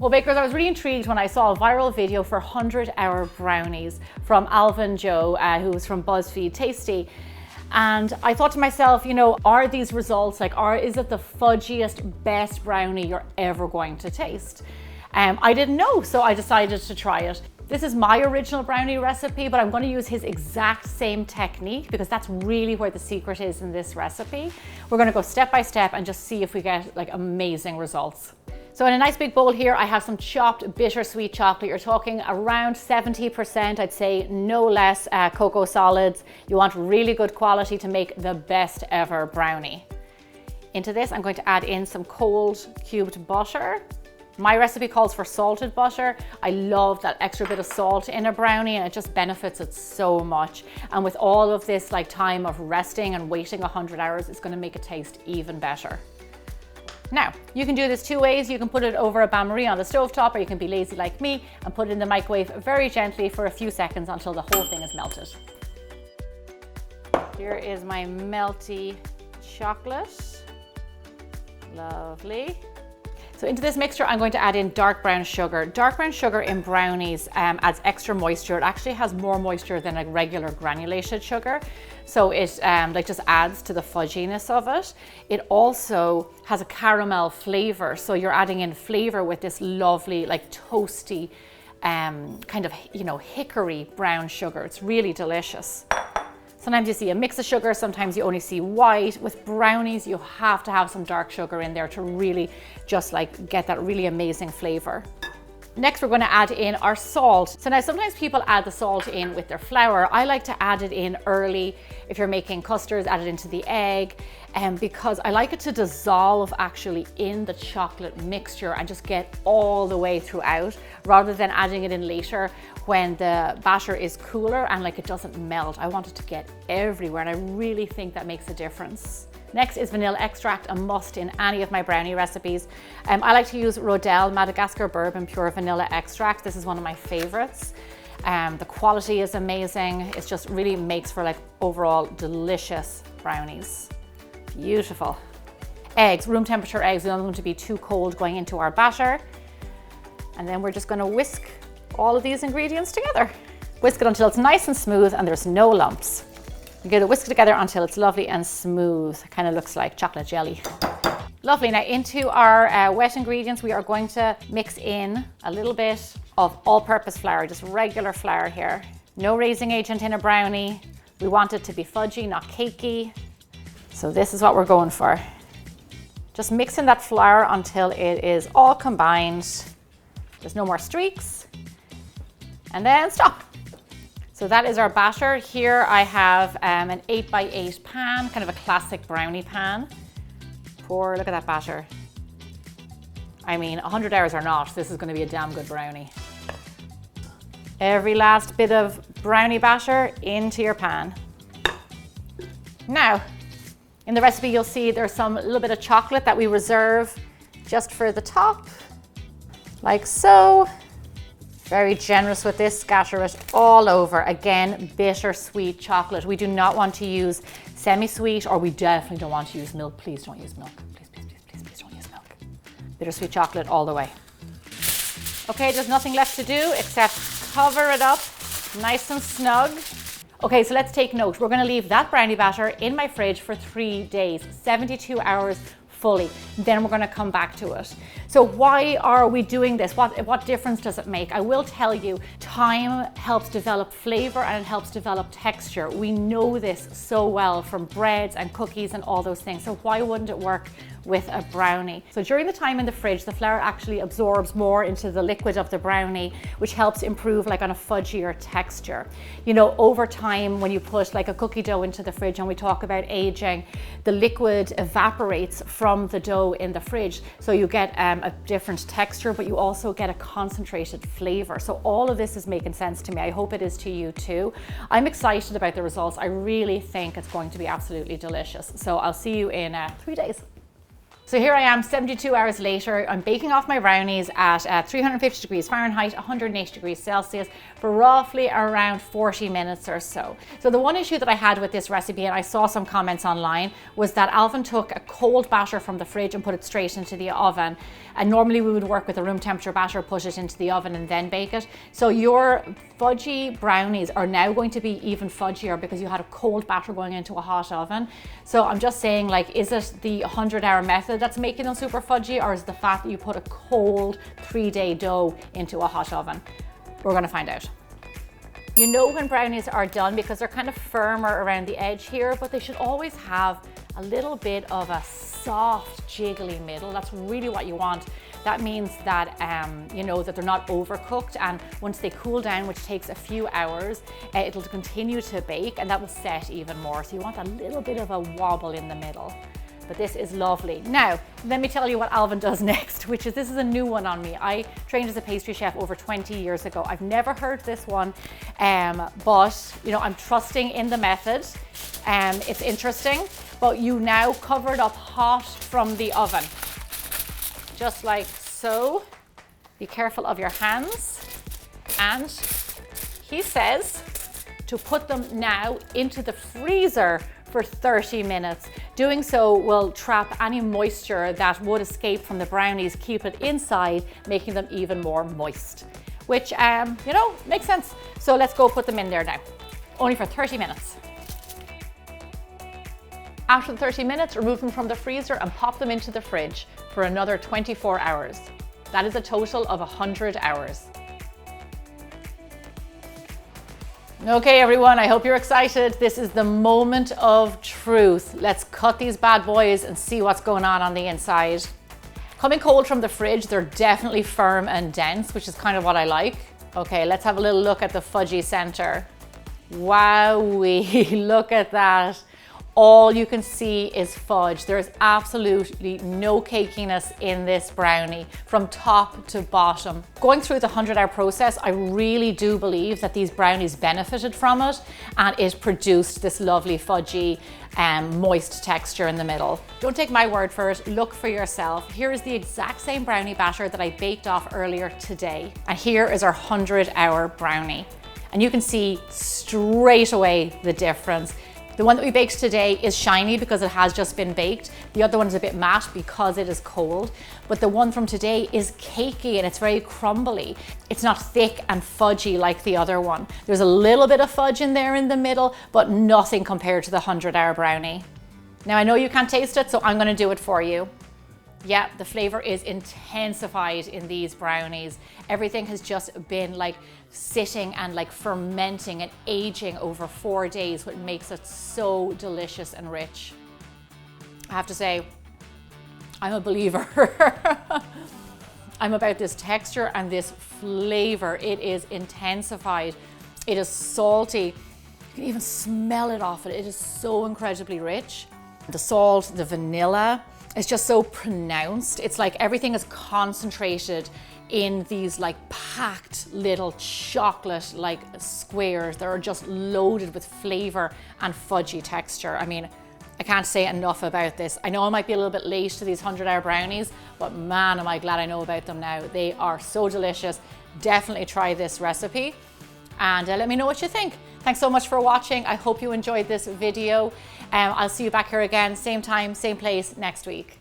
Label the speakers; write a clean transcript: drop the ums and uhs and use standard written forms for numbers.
Speaker 1: Well, bakers, I was really intrigued when I saw a viral video for 100-hour brownies from Alvin Zhou, who was from BuzzFeed Tasty. And I thought to myself, you know, are these results, is it the fudgiest, best brownie you're ever going to taste? I didn't know, so I decided to try it. This is my original brownie recipe, but I'm going to use his exact same technique because that's really where the secret is in this recipe. We're going to go step by step and just see if we get amazing results. So in a nice big bowl here, I have some chopped bittersweet chocolate. You're talking around 70%, I'd say no less, cocoa solids. You want really good quality to make the best ever brownie. Into this, I'm going to add in some cold cubed butter. My recipe calls for salted butter. I love that extra bit of salt in a brownie and it just benefits it so much. And with all of this time of resting and waiting 100 hours, it's going to make it taste even better. Now, you can do this two ways. You can put it over a bain-marie on the stovetop, or you can be lazy like me and put it in the microwave very gently for a few seconds until the whole thing is melted. Here is my melty chocolate. Lovely. So into this mixture, I'm going to add in dark brown sugar. Dark brown sugar in brownies adds extra moisture. It actually has more moisture than a regular granulated sugar. So it just adds to the fudginess of it. It also has a caramel flavor. So you're adding in flavor with this lovely, toasty, kind of, hickory brown sugar. It's really delicious. Sometimes you see a mix of sugar, sometimes you only see white. With brownies, you have to have some dark sugar in there to really just get that really amazing flavor. Next, we're going to add in our salt. So now sometimes people add the salt in with their flour. I like to add it in early. If you're making custards, add it into the egg. Because I like it to dissolve actually in the chocolate mixture and just get all the way throughout, rather than adding it in later when the batter is cooler and it doesn't melt. I want it to get everywhere, and I really think that makes a difference. Next is vanilla extract, a must in any of my brownie recipes. I like to use Rodelle Madagascar Bourbon Pure Vanilla Extract. This is one of my favorites. The quality is amazing. It just really makes for overall delicious brownies. Beautiful. Eggs, room temperature eggs. We don't want them to be too cold going into our batter. And then we're just going to whisk all of these ingredients together. Whisk it until it's nice and smooth and there's no lumps. You're going to whisk it together until it's lovely and smooth. It kind of looks like chocolate jelly. Lovely. Now into our wet ingredients, we are going to mix in a little bit of all-purpose flour, just regular flour here. No raising agent in a brownie. We want it to be fudgy, not cakey. So this is what we're going for. Just mix in that flour until it is all combined. There's no more streaks. And then stop. So that is our batter. Here I have an 8x8 pan, kind of a classic brownie pan. Look at that batter. I mean, 100 hours or not, this is going to be a damn good brownie. Every last bit of brownie batter into your pan. Now, in the recipe you'll see there's some little bit of chocolate that we reserve just for the top, like so. Very generous with this, scatter it all over. Again, bittersweet chocolate. We do not want to use semi-sweet, or we definitely don't want to use milk. Please don't use milk. Please don't use milk. Bittersweet chocolate all the way. Okay, there's nothing left to do except cover it up nice and snug. Okay, so let's take note. We're going to leave that brownie batter in my fridge for 3 days, 72 hours fully. Then we're going to come back to it. So why are we doing this? What difference does it make? I will tell you, time helps develop flavor and it helps develop texture. We know this so well from breads and cookies and all those things. So why wouldn't it work with a brownie? So during the time in the fridge, the flour actually absorbs more into the liquid of the brownie, which helps improve on a fudgier texture. You know, over time, when you put a cookie dough into the fridge, and we talk about aging, the liquid evaporates from the dough in the fridge. So you get a different texture, but you also get a concentrated flavor. So all of this is making sense to me. I hope it is to you too. I'm excited about the results. I really think it's going to be absolutely delicious. So I'll see you in 3 days. So here I am 72 hours later. I'm baking off my brownies at 350 degrees Fahrenheit, 180 degrees Celsius for roughly around 40 minutes or so. So the one issue that I had with this recipe, and I saw some comments online, was that Alvin took a cold batter from the fridge and put it straight into the oven. And normally we would work with a room temperature batter, put it into the oven and then bake it. So your fudgy brownies are now going to be even fudgier because you had a cold batter going into a hot oven. So I'm just saying, like, is it the 100-hour method that's making them super fudgy, or is the fact that you put a cold 3-day dough into a hot oven? We're gonna find out. You know when brownies are done because they're kind of firmer around the edge here, but they should always have a little bit of a soft, jiggly middle. That's really what you want. That means that, you know, that they're not overcooked, and once they cool down, which takes a few hours, it'll continue to bake and that will set even more. So you want a little bit of a wobble in the middle. But this is lovely. Now, let me tell you what Alvin does next, which is, this is a new one on me. I trained as a pastry chef over 20 years ago. I've never heard this one, but you know, I'm trusting in the method. It's interesting, but you now cover it up hot from the oven. Just like so. Be careful of your hands. And he says to put them now into the freezer for 30 minutes. Doing so will trap any moisture that would escape from the brownies, keep it inside, making them even more moist, which, you know, makes sense. So let's go put them in there now, only for 30 minutes. After the 30 minutes, remove them from the freezer and pop them into the fridge for another 24 hours. That is a total of 100 hours. Okay everyone, I hope you're excited. This is the moment of truth. Let's cut these bad boys and see what's going on the inside. Coming cold from the fridge, they're definitely firm and dense, which is kind of what I like. Okay, let's have a little look at the fudgy center. Wowee, look at that. All you can see is fudge. There's absolutely no cakiness in this brownie from top to bottom. Going through the 100-hour process, I really do believe that these brownies benefited from it and it produced this lovely fudgy moist texture in the middle. Don't take my word for it, look for yourself. Here is the exact same brownie batter that I baked off earlier today. And here is our 100-hour brownie. And you can see straight away the difference. The one that we baked today is shiny because it has just been baked. The other one is a bit matte because it is cold. But the one from today is cakey and it's very crumbly. It's not thick and fudgy like the other one. There's a little bit of fudge in there in the middle, but nothing compared to the 100-hour brownie. Now I know you can't taste it, so I'm gonna do it for you. Yeah, the flavor is intensified in these brownies. Everything has just been like sitting and like fermenting and aging over 4 days, what makes it so delicious and rich. I have to say, I'm a believer. I'm about this texture and this flavor. It is intensified. It is salty. You can even smell it off it. It is so incredibly rich. The salt, the vanilla, it's just so pronounced. It's like everything is concentrated in these like packed little chocolate like squares that are just loaded with flavor and fudgy texture. I mean, I can't say enough about this. I know I might be a little bit late to these 100-hour brownies, but man, am I glad I know about them now. They are so delicious. Definitely try this recipe and let me know what you think. Thanks so much for watching. I hope you enjoyed this video. I'll see you back here again, same time, same place next week.